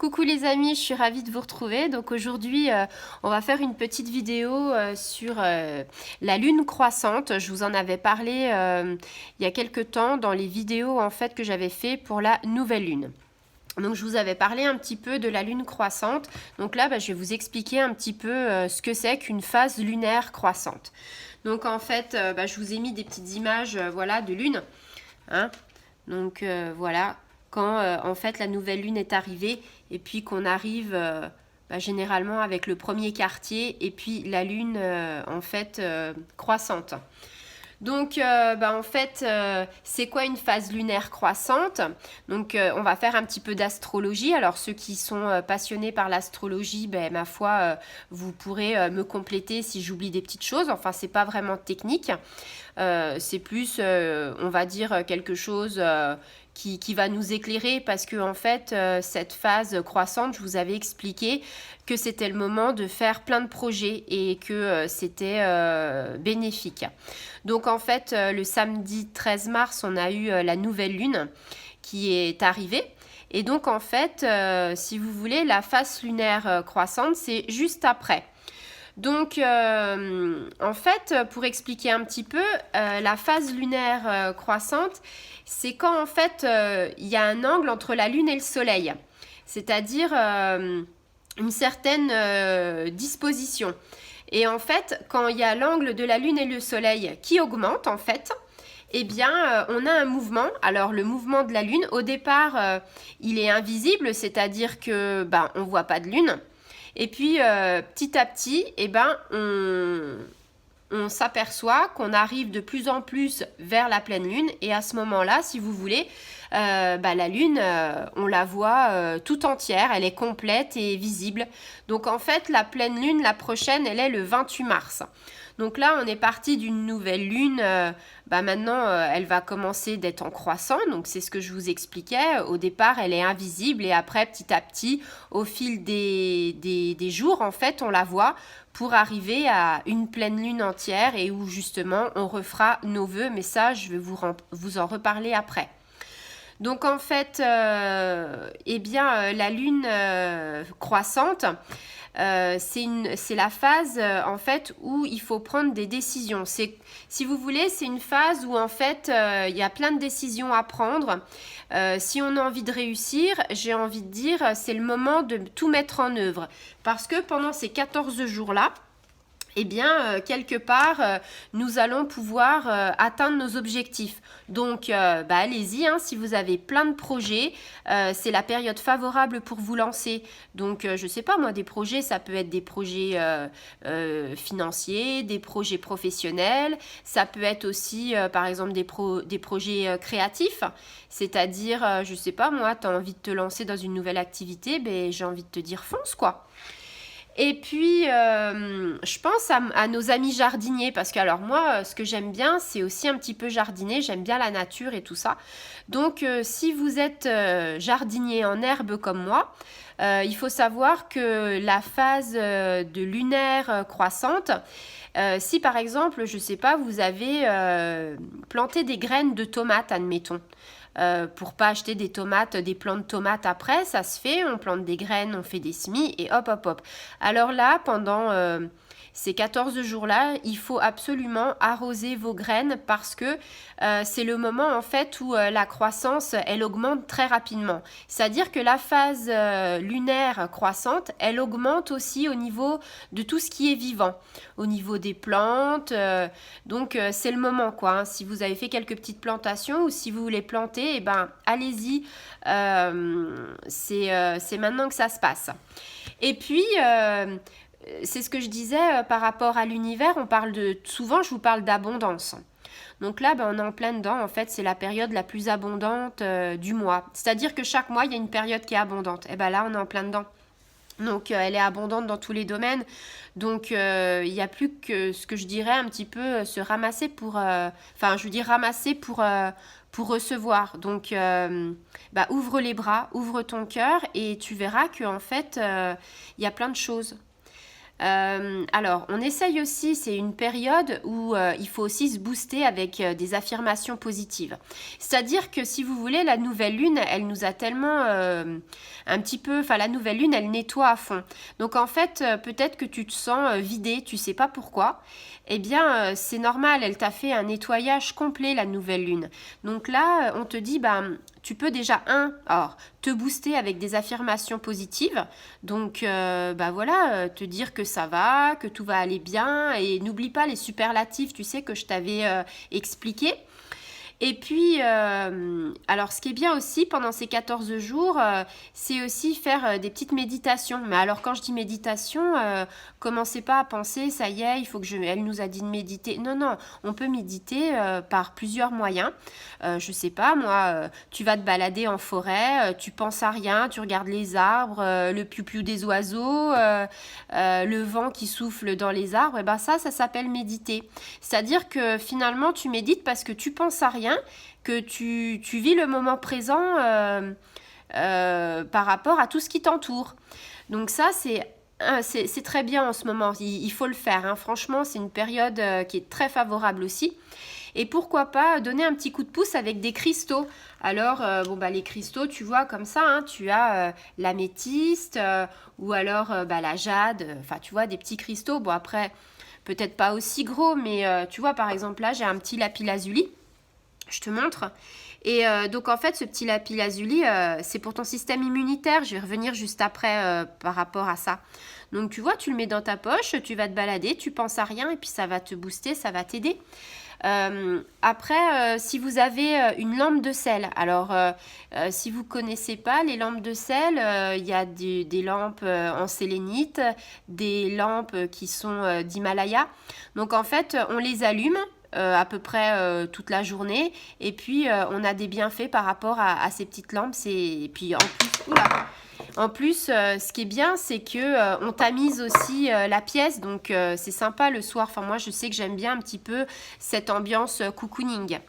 Coucou les amis, je suis ravie de vous retrouver. Donc aujourd'hui, on va faire une petite vidéo sur la lune croissante. Je vous en avais parlé il y a quelques temps dans les vidéos en fait que j'avais fait pour la nouvelle lune. Donc je vous avais parlé un petit peu de la lune croissante. Donc là, je vais vous expliquer un petit peu ce que c'est qu'une phase lunaire croissante. Donc en fait, je vous ai mis des petites images voilà, de lune. Hein. Donc voilà, quand en fait la nouvelle lune est arrivée et puis qu'on arrive généralement avec le premier quartier et puis la lune en fait croissante. Donc, en fait, c'est quoi une phase lunaire croissante? Donc, on va faire un petit peu d'astrologie. Alors, ceux qui sont passionnés par l'astrologie, ma foi, vous pourrez me compléter si j'oublie des petites choses. Enfin, c'est pas vraiment technique. C'est plus, on va dire, quelque chose qui va nous éclairer parce que en fait cette phase croissante, je vous avais expliqué que c'était le moment de faire plein de projets et que c'était bénéfique. Donc en fait le samedi 13 mars on a eu la nouvelle lune qui est arrivée. Et donc en fait si vous voulez la phase lunaire croissante c'est juste après. Donc, en fait, pour expliquer un petit peu, la phase lunaire croissante, c'est quand en fait il y a un angle entre la Lune et le Soleil, c'est-à-dire une certaine disposition. Et en fait, quand il y a l'angle de la Lune et le Soleil qui augmente, en fait, eh bien, on a un mouvement. Alors, le mouvement de la Lune, au départ, il est invisible, c'est-à-dire que on voit pas de Lune. Et puis, petit à petit, on s'aperçoit qu'on arrive de plus en plus vers la pleine lune. Et à ce moment-là, si vous voulez, la lune, on la voit tout entière. Elle est complète et visible. Donc, en fait, la pleine lune, la prochaine, elle est le 28 mars. Donc là, on est parti d'une nouvelle lune. Maintenant, elle va commencer d'être en croissant. Donc, c'est ce que je vous expliquais. Au départ, elle est invisible. Et après, petit à petit, au fil des jours, en fait, on la voit pour arriver à une pleine lune entière et où, justement, on refera nos vœux. Mais ça, je vais vous en reparler après. Donc, en fait, la lune croissante, c'est la phase en fait où il faut prendre des décisions. Si vous voulez, c'est une phase où en fait il y a plein de décisions à prendre. Si on a envie de réussir, j'ai envie de dire, c'est le moment de tout mettre en œuvre. Parce que pendant ces 14 jours-là, quelque part, nous allons pouvoir atteindre nos objectifs. Donc, allez-y, si vous avez plein de projets, c'est la période favorable pour vous lancer. Donc, je ne sais pas, moi, des projets, ça peut être des projets financiers, des projets professionnels, ça peut être aussi, par exemple, des projets créatifs, c'est-à-dire, je ne sais pas, moi, tu as envie de te lancer dans une nouvelle activité, j'ai envie de te dire fonce, quoi. Et puis, je pense à nos amis jardiniers parce que alors moi, ce que j'aime bien, c'est aussi un petit peu jardiner. J'aime bien la nature et tout ça. Donc, si vous êtes jardinier en herbe comme moi, il faut savoir que la phase de lunaire croissante, si par exemple, je ne sais pas, vous avez planté des graines de tomates, admettons. Pour pas acheter des tomates, des plants de tomates après, ça se fait, on plante des graines, on fait des semis et hop hop hop. Alors là, pendant ces 14 jours-là, il faut absolument arroser vos graines parce que c'est le moment en fait où la croissance, elle augmente très rapidement. C'est-à-dire que la phase lunaire croissante, elle augmente aussi au niveau de tout ce qui est vivant, au niveau des plantes. Donc c'est le moment quoi. Si vous avez fait quelques petites plantations ou si vous voulez planter, allez-y. C'est maintenant que ça se passe. Et puis c'est ce que je disais par rapport à l'univers, souvent je vous parle d'abondance. Donc là, on est en plein dedans, en fait, c'est la période la plus abondante du mois. C'est-à-dire que chaque mois, il y a une période qui est abondante. Et là, on est en plein dedans. Donc elle est abondante dans tous les domaines. Donc il n'y a plus que ce que je dirais un petit peu se ramasser pour... ramasser pour recevoir. Donc ouvre les bras, ouvre ton cœur et tu verras qu'en fait, il y a plein de choses. Alors, on essaye aussi, c'est une période où il faut aussi se booster avec des affirmations positives. C'est-à-dire que si vous voulez, la nouvelle lune, elle nous a tellement un petit peu, enfin la nouvelle lune, elle nettoie à fond. Donc en fait, peut-être que tu te sens vidé, tu sais pas pourquoi. Eh bien, c'est normal, elle t'a fait un nettoyage complet, la nouvelle lune. Donc là, on te dit, tu peux déjà, te booster avec des affirmations positives. Donc, voilà, te dire que ça va, que tout va aller bien. Et n'oublie pas les superlatifs, tu sais, que je t'avais expliqué. Et puis, alors ce qui est bien aussi pendant ces 14 jours, c'est aussi faire des petites méditations. Mais alors quand je dis méditation, commencez pas à penser, ça y est, elle nous a dit de méditer. Non, non, on peut méditer par plusieurs moyens. Je sais pas, moi, tu vas te balader en forêt, tu penses à rien, tu regardes les arbres, le piou-piou des oiseaux, le vent qui souffle dans les arbres, et ben ça s'appelle méditer. C'est-à-dire que finalement, tu médites parce que tu penses à rien, que tu vis le moment présent par rapport à tout ce qui t'entoure. Donc ça, c'est très bien en ce moment, il faut le faire. Hein. Franchement, c'est une période qui est très favorable aussi. Et pourquoi pas donner un petit coup de pouce avec des cristaux. Alors, les cristaux, tu vois, comme ça, hein, tu as l'améthyste ou alors la jade, enfin, tu vois, des petits cristaux. Bon, après, peut-être pas aussi gros, mais tu vois, par exemple, là, j'ai un petit lapis-lazuli. Je te montre. Et donc en fait, ce petit lapis-lazuli, c'est pour ton système immunitaire. Je vais revenir juste après par rapport à ça. Donc tu vois, tu le mets dans ta poche, tu vas te balader, tu penses à rien et puis ça va te booster, ça va t'aider. Après, si vous avez une lampe de sel, alors si vous connaissez pas les lampes de sel, il y a des lampes en sélénite, des lampes qui sont d'Himalaya. Donc en fait, on les allume à peu près toute la journée et puis on a des bienfaits par rapport à ces petites lampes. Et puis en plus, ce qui est bien, c'est que on tamise aussi la pièce, donc c'est sympa le soir. Enfin moi, je sais que j'aime bien un petit peu cette ambiance cocooning.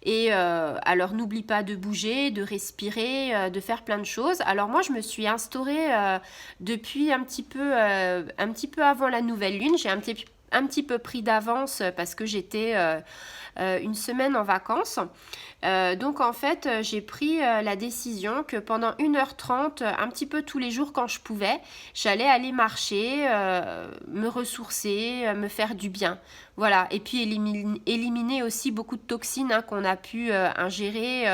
Et alors n'oublie pas de bouger, de respirer, de faire plein de choses. Alors moi je me suis instaurée depuis un petit peu avant la nouvelle lune. J'ai un petit peu pris d'avance parce que j'étais une semaine en vacances. Donc en fait, j'ai pris la décision que pendant 1h30, un petit peu tous les jours quand je pouvais, j'allais aller marcher, me ressourcer, me faire du bien. Voilà, et puis éliminer aussi beaucoup de toxines qu'on a pu ingérer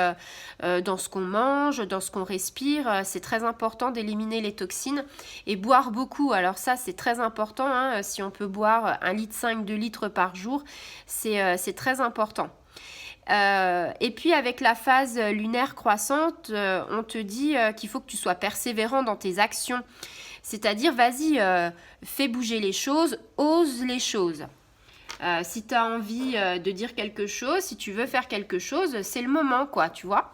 dans ce qu'on mange, dans ce qu'on respire. C'est très important d'éliminer les toxines et boire beaucoup. Alors ça, c'est très important. Hein, si on peut boire 1,5 litre, 2 litres par jour, c'est très important. Et puis avec la phase lunaire croissante, on te dit qu'il faut que tu sois persévérant dans tes actions. C'est-à-dire, vas-y, fais bouger les choses, ose les choses. Si tu as envie de dire quelque chose, si tu veux faire quelque chose, c'est le moment, quoi, tu vois.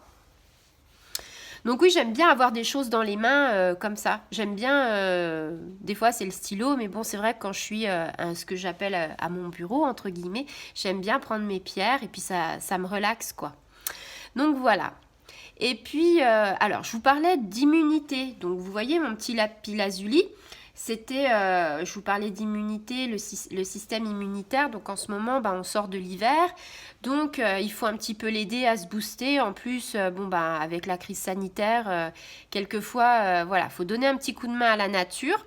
Donc oui, j'aime bien avoir des choses dans les mains comme ça. J'aime bien, des fois c'est le stylo, mais bon, c'est vrai que quand je suis à ce que j'appelle à mon bureau, entre guillemets, j'aime bien prendre mes pierres et puis ça me relaxe, quoi. Donc voilà. Et puis, alors, je vous parlais d'immunité. Donc, vous voyez mon petit lapis-lazuli, c'était, je vous parlais d'immunité, le système immunitaire. Donc, en ce moment, on sort de l'hiver. Donc, il faut un petit peu l'aider à se booster. En plus, avec la crise sanitaire, quelquefois, voilà, faut donner un petit coup de main à la nature.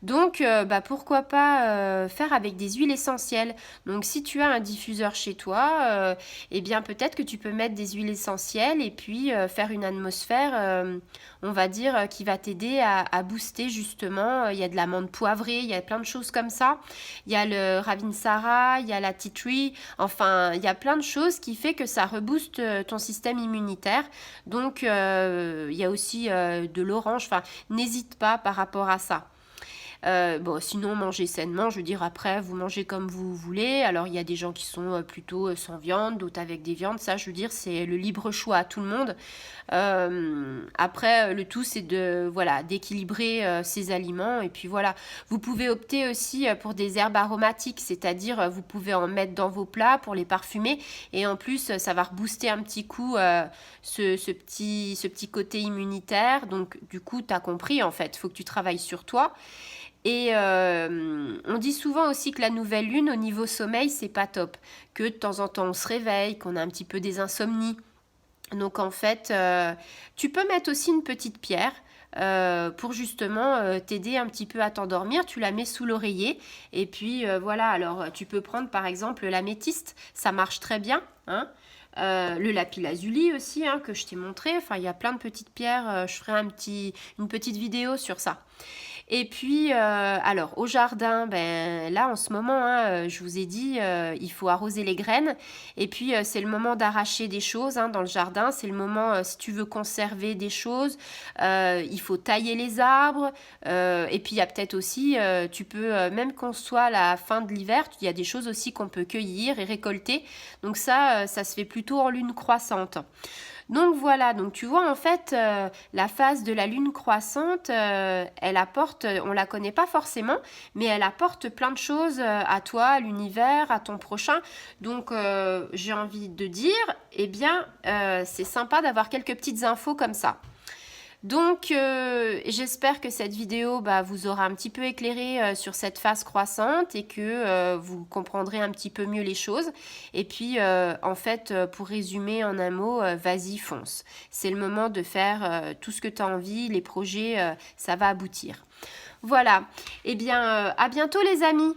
Donc, pourquoi pas faire avec des huiles essentielles. Donc, si tu as un diffuseur chez toi, eh bien, peut-être que tu peux mettre des huiles essentielles et puis faire une atmosphère, on va dire, qui va t'aider à booster justement. Il y a de l'amande poivrée, il y a plein de choses comme ça. Il y a le Ravinsara, il y a la tea tree. Enfin, il y a plein de choses qui fait que ça rebooste ton système immunitaire. Donc, il y a aussi de l'orange. Enfin, n'hésite pas par rapport à ça. Sinon, mangez sainement, je veux dire, après, vous mangez comme vous voulez. Alors, il y a des gens qui sont plutôt sans viande, d'autres avec des viandes. Ça, je veux dire, c'est le libre choix à tout le monde. Après, le tout, c'est d'équilibrer ces aliments. Et puis voilà, vous pouvez opter aussi pour des herbes aromatiques, c'est-à-dire, vous pouvez en mettre dans vos plats pour les parfumer. Et en plus, ça va rebooster un petit coup ce petit côté immunitaire. Donc, du coup, tu as compris, en fait, il faut que tu travailles sur toi. Et on dit souvent aussi que la nouvelle lune, au niveau sommeil, c'est pas top. Que de temps en temps, on se réveille, qu'on a un petit peu des insomnies. Donc en fait, tu peux mettre aussi une petite pierre pour justement t'aider un petit peu à t'endormir. Tu la mets sous l'oreiller et puis voilà, alors tu peux prendre par exemple l'améthyste, ça marche très bien, hein. Le lapis-lazuli aussi, hein, que je t'ai montré. Enfin, il y a plein de petites pierres. Je ferai une petite vidéo sur ça. Et puis, alors, au jardin, ben, là, en ce moment, hein, je vous ai dit, il faut arroser les graines. Et puis, c'est le moment d'arracher des choses hein, dans le jardin. C'est le moment, si tu veux conserver des choses, il faut tailler les arbres. Et puis, il y a peut-être aussi, tu peux, même qu'on soit à la fin de l'hiver, il y a des choses aussi qu'on peut cueillir et récolter. Donc ça se fait plutôt en lune croissante. Donc voilà, donc tu vois en fait la phase de la lune croissante, elle apporte, on la connaît pas forcément, mais elle apporte plein de choses à toi, à l'univers, à ton prochain. Donc j'ai envie de dire, eh bien c'est sympa d'avoir quelques petites infos comme ça. Donc, j'espère que cette vidéo vous aura un petit peu éclairé sur cette phase croissante et que vous comprendrez un petit peu mieux les choses. Et puis, en fait, pour résumer en un mot, vas-y, fonce. C'est le moment de faire tout ce que tu as envie, les projets, ça va aboutir. Voilà. Eh bien, à bientôt les amis.